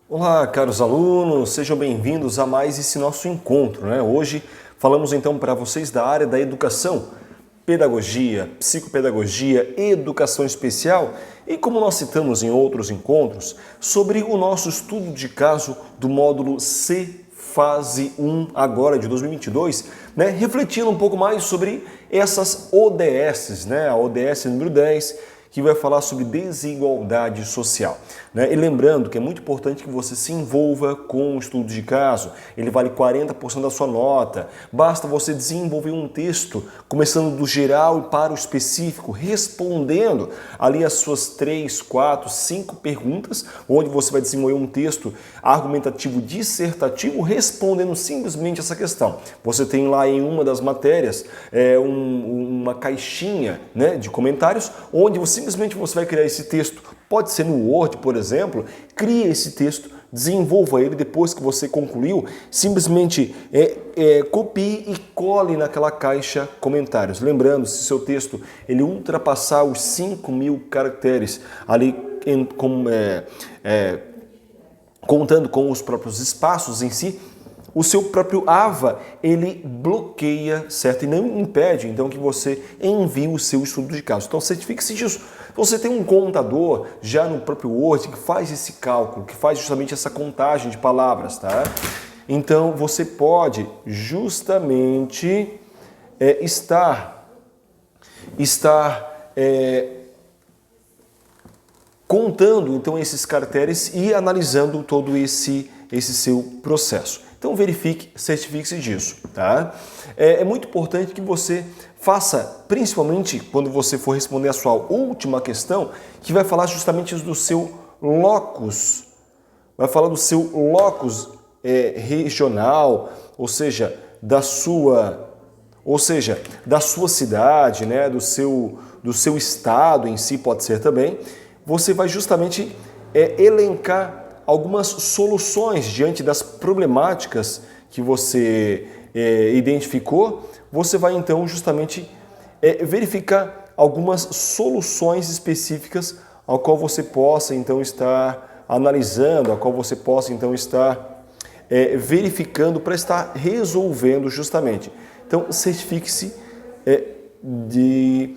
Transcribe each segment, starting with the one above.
Olá, caros alunos, sejam bem-vindos a mais esse nosso encontro, né? Hoje falamos então para vocês da área da educação, pedagogia, psicopedagogia, educação especial e, como nós citamos em outros encontros, sobre o nosso estudo de caso do módulo C, fase 1, agora de 2022, né? Refletindo um pouco mais sobre essas ODSs, né? A ODS número 10, que vai falar sobre desigualdade social, né? E lembrando que é muito importante que você se envolva com o estudo de caso. Ele vale 40% da sua nota. Basta você desenvolver um texto, começando do geral e para o específico, respondendo ali as suas 3, 4, 5 perguntas, onde você vai desenvolver um texto argumentativo dissertativo, respondendo simplesmente essa questão. Você tem lá em uma das matérias uma caixinha, né, de comentários, onde simplesmente você vai criar esse texto. Pode ser no Word, por exemplo. Crie esse texto, desenvolva ele depois que você concluiu, simplesmente copie e cole naquela caixa comentários. Lembrando, se seu texto ele ultrapassar os 5.000 caracteres, ali contando com os próprios espaços em si, o seu próprio AVA, ele bloqueia, certo? E não impede, então, que você envie o seu estudo de caso. Então, certifique-se disso. Você tem um contador já no próprio Word que faz esse cálculo, que faz justamente essa contagem de palavras, tá? Então, você pode justamente estar contando, então, esses caracteres e analisando todo esse seu processo. Então verifique, certifique-se disso, tá? É muito importante que você faça, principalmente quando você for responder a sua última questão, que vai falar justamente do seu locus, vai falar do seu locus regional, ou seja, da sua cidade, né? do seu estado em si, pode ser também. Você vai justamente elencar algumas soluções diante das problemáticas que você identificou. Você vai então justamente verificar algumas soluções específicas ao qual você possa então estar analisando, ao qual você possa então estar verificando para estar resolvendo justamente. Então certifique-se de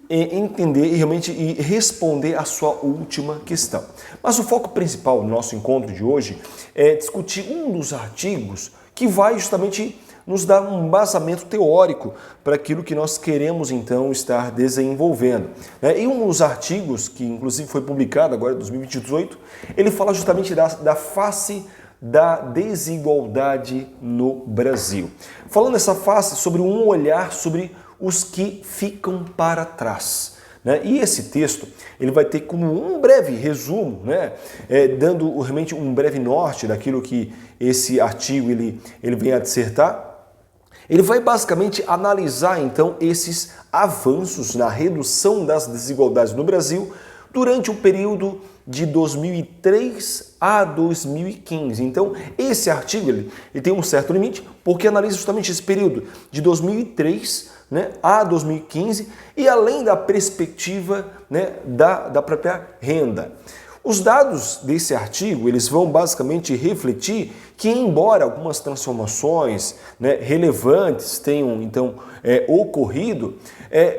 entender e realmente responder a sua última questão. Mas o foco principal do nosso encontro de hoje é discutir um dos artigos que vai justamente nos dar um embasamento teórico para aquilo que nós queremos então estar desenvolvendo. E um dos artigos, que inclusive foi publicado agora em 2018, ele fala justamente da face da desigualdade no Brasil. Falando essa face sobre um olhar sobre os que ficam para trás. E esse texto ele vai ter como um breve resumo, dando realmente um breve norte daquilo que esse artigo ele vem a dissertar. Ele vai basicamente analisar então esses avanços na redução das desigualdades no Brasil durante o período de 2003 a 2015. Então, esse artigo ele tem um certo limite, porque analisa justamente esse período de 2003 a 2015 e além da perspectiva da própria renda. Os dados desse artigo eles vão basicamente refletir que, embora algumas transformações relevantes tenham então ocorrido,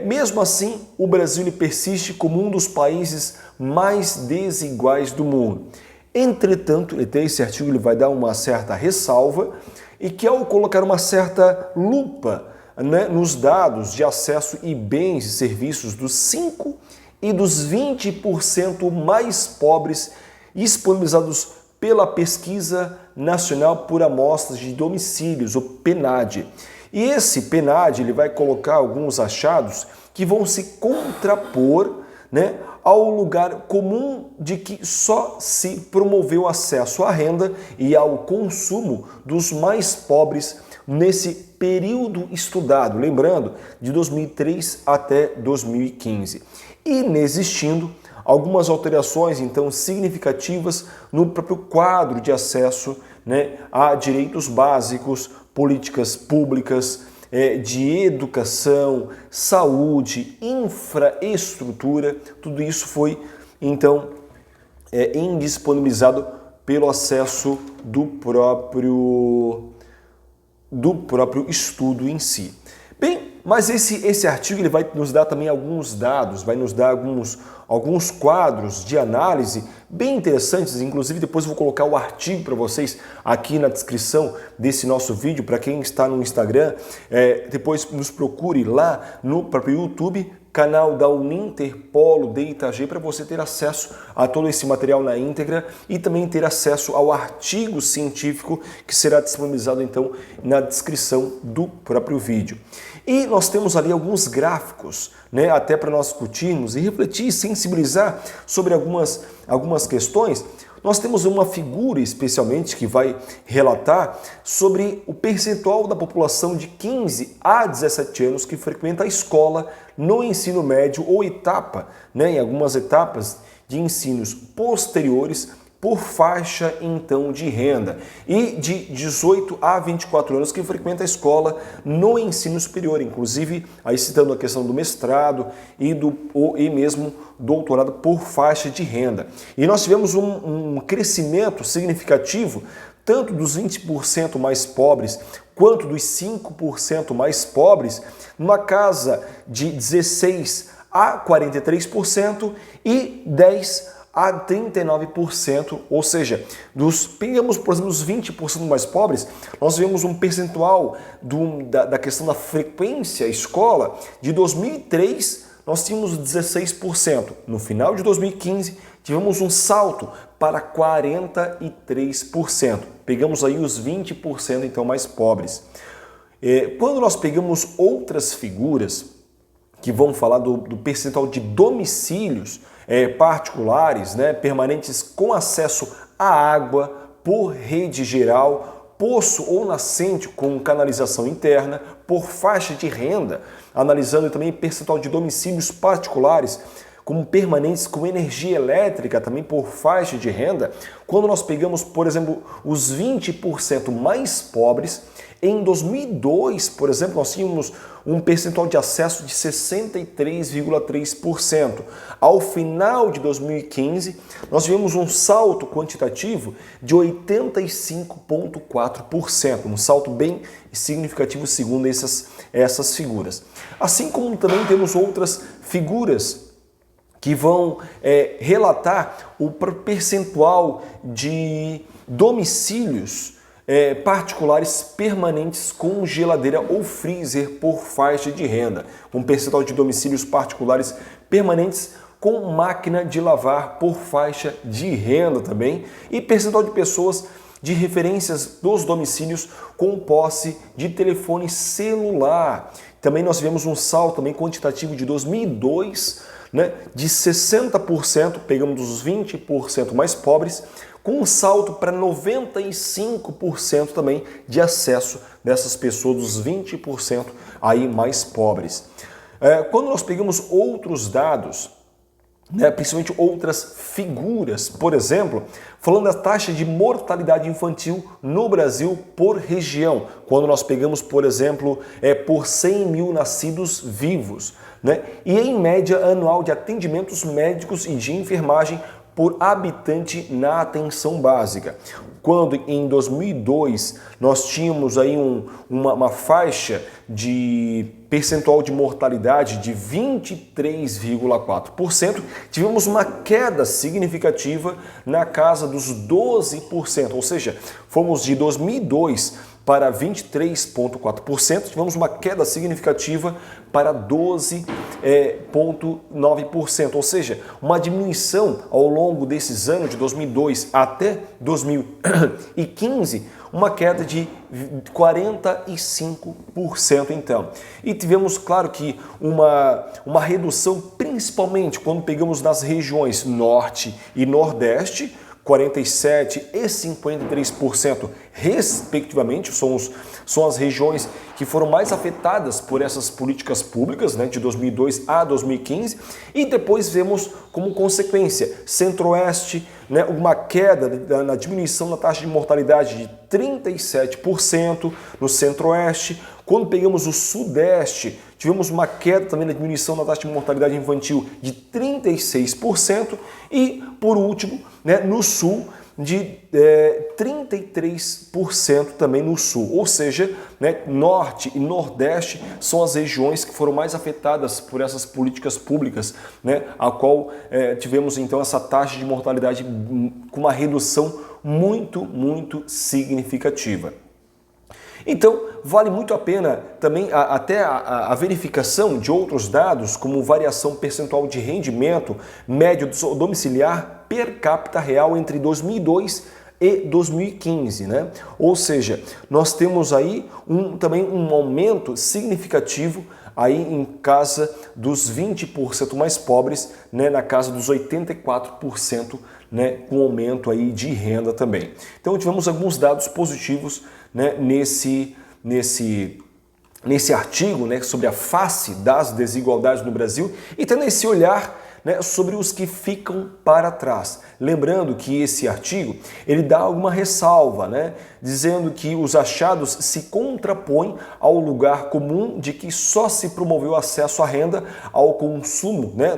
mesmo assim o Brasil ele persiste como um dos países mais desiguais do mundo. Entretanto, esse artigo ele vai dar uma certa ressalva e que, ao colocar uma certa lupa nos dados de acesso e bens e serviços dos 5% e dos 20% mais pobres disponibilizados pela Pesquisa Nacional por Amostras de Domicílios, o PNAD. E esse PNAD ele vai colocar alguns achados que vão se contrapor ao lugar comum de que só se promoveu o acesso à renda e ao consumo dos mais pobres nesse período estudado, lembrando, de 2003 até 2015. Inexistindo algumas alterações, então, significativas no próprio quadro de acesso a direitos básicos, políticas públicas, de educação, saúde, infraestrutura, tudo isso foi, então, indisponibilizado pelo acesso do próprio estudo em si. Bem, mas esse artigo ele vai nos dar também alguns dados, vai nos dar alguns quadros de análise bem interessantes, inclusive depois eu vou colocar o artigo para vocês aqui na descrição desse nosso vídeo, para quem está no Instagram, depois nos procure lá no próprio YouTube, canal da Uninter Polo de Itajaí, para você ter acesso a todo esse material na íntegra e também ter acesso ao artigo científico que será disponibilizado então na descrição do próprio vídeo. E nós temos ali alguns gráficos, né, até para nós discutirmos e refletir e sensibilizar sobre algumas questões. Nós temos uma figura especialmente que vai relatar sobre o percentual da população de 15 a 17 anos que frequenta a escola no ensino médio ou etapa, né, em algumas etapas de ensinos posteriores por faixa então de renda e de 18 a 24 anos que frequenta a escola no ensino superior, inclusive aí citando a questão do mestrado e mesmo doutorado por faixa de renda. E nós tivemos um crescimento significativo tanto dos 20% mais pobres quanto dos 5% mais pobres, numa casa de 16 a 43% e 10 a 39%, ou seja, pegamos, por exemplo, os 20% mais pobres, nós vemos um percentual da questão da frequência à escola. De 2003, nós tínhamos 16%. No final de 2015, tivemos um salto para 43%. Pegamos aí os 20% então mais pobres. Quando nós pegamos outras figuras que vão falar do percentual de domicílios particulares, né, permanentes com acesso à água por rede geral, poço ou nascente com canalização interna, por faixa de renda, analisando também percentual de domicílios particulares como permanentes com energia elétrica também por faixa de renda. Quando nós pegamos, por exemplo, os 20% mais pobres, em 2002, por exemplo, nós tínhamos um percentual de acesso de 63,3%. Ao final de 2015, nós tivemos um salto quantitativo de 85,4%, um salto bem significativo segundo essas figuras. Assim como também temos outras figuras que vão relatar o percentual de domicílios particulares permanentes com geladeira ou freezer por faixa de renda, um percentual de domicílios particulares permanentes com máquina de lavar por faixa de renda também, e percentual de pessoas de referências dos domicílios com posse de telefone celular. Também nós tivemos um salto também quantitativo de 2002, né, de 60%, pegamos os 20% mais pobres, com um salto para 95% também de acesso dessas pessoas, dos 20% aí mais pobres. Quando nós pegamos outros dados, né, principalmente outras figuras, por exemplo, falando da taxa de mortalidade infantil no Brasil por região, quando nós pegamos, por exemplo, por 100 mil nascidos vivos, né, e em média anual de atendimentos médicos e de enfermagem por habitante na atenção básica. Quando em 2002 nós tínhamos aí uma faixa de percentual de mortalidade de 23,4%, tivemos uma queda significativa na casa dos 12%, ou seja, fomos de 2002 para 23,4%, tivemos uma queda significativa para 12,9%, ou seja, uma diminuição ao longo desses anos, de 2002 até 2015, uma queda de 45% então. E tivemos, claro que uma redução, principalmente quando pegamos nas regiões Norte e Nordeste, 47% e 53% respectivamente, são as regiões que foram mais afetadas por essas políticas públicas, né, de 2002 a 2015, e depois vemos como consequência Centro-Oeste, né, uma queda na diminuição da taxa de mortalidade de 37% no Centro-Oeste, Quando pegamos o Sudeste, tivemos uma queda também na diminuição da taxa de mortalidade infantil de 36% e, por último, né, no Sul, de 33% também no Sul, ou seja, né, Norte e Nordeste são as regiões que foram mais afetadas por essas políticas públicas, né, a qual tivemos então essa taxa de mortalidade com uma redução muito significativa. Então, vale muito a pena também até a verificação de outros dados, como variação percentual de rendimento médio domiciliar per capita real entre 2002 e 2015, né? Ou seja, nós temos aí também um aumento significativo aí em casa dos 20% mais pobres, né, na casa dos 84%, né, com aumento aí de renda também. Então tivemos alguns dados positivos, né, nesse artigo, né, sobre a face das desigualdades no Brasil e tendo esse olhar, né, sobre os que ficam para trás. Lembrando que esse artigo ele dá alguma ressalva, né, dizendo que os achados se contrapõem ao lugar comum de que só se promoveu o acesso à renda ao consumo, né,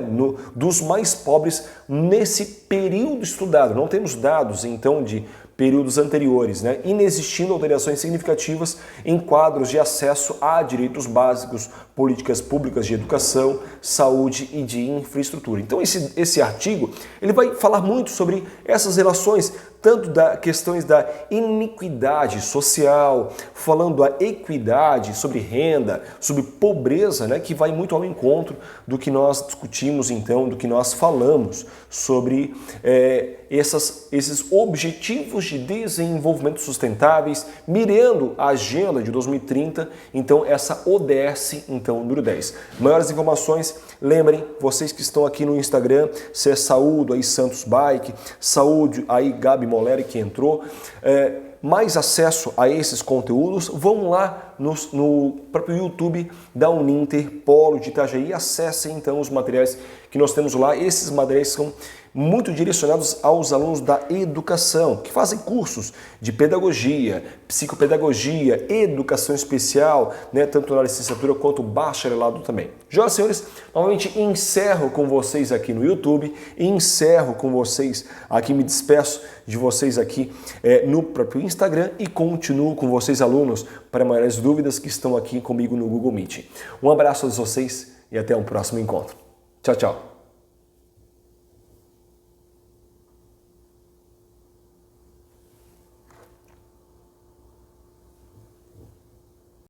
dos mais pobres nesse período estudado. Não temos dados, então, de períodos anteriores, né, inexistindo alterações significativas em quadros de acesso a direitos básicos, políticas públicas de educação, saúde e de infraestrutura. Então esse artigo ele vai falar muito sobre essas relações, tanto das questões da iniquidade social, falando a equidade, sobre renda, sobre pobreza, né, que vai muito ao encontro do que nós discutimos então, do que nós falamos sobre esses objetivos de desenvolvimento sustentáveis, mirando a agenda de 2030, então essa ODS, então, número 10. Maiores informações, lembrem, vocês que estão aqui no Instagram, se é Saúde aí Santos Bike, Saúde aí Gabi Moleri que entrou, mais acesso a esses conteúdos, vão lá no próprio YouTube da Uninter Polo de Itajaí e acessem então os materiais que nós temos lá. Esses materiais são muito direcionados aos alunos da educação, que fazem cursos de pedagogia, psicopedagogia, educação especial, né, tanto na licenciatura quanto bacharelado também. Já, senhores, novamente encerro com vocês aqui no YouTube, encerro com vocês aqui, me despeço de vocês aqui no próprio Instagram e continuo com vocês, alunos, para maiores dúvidas que estão aqui comigo no Google Meet. Um abraço a vocês e até um próximo encontro. Tchau, tchau.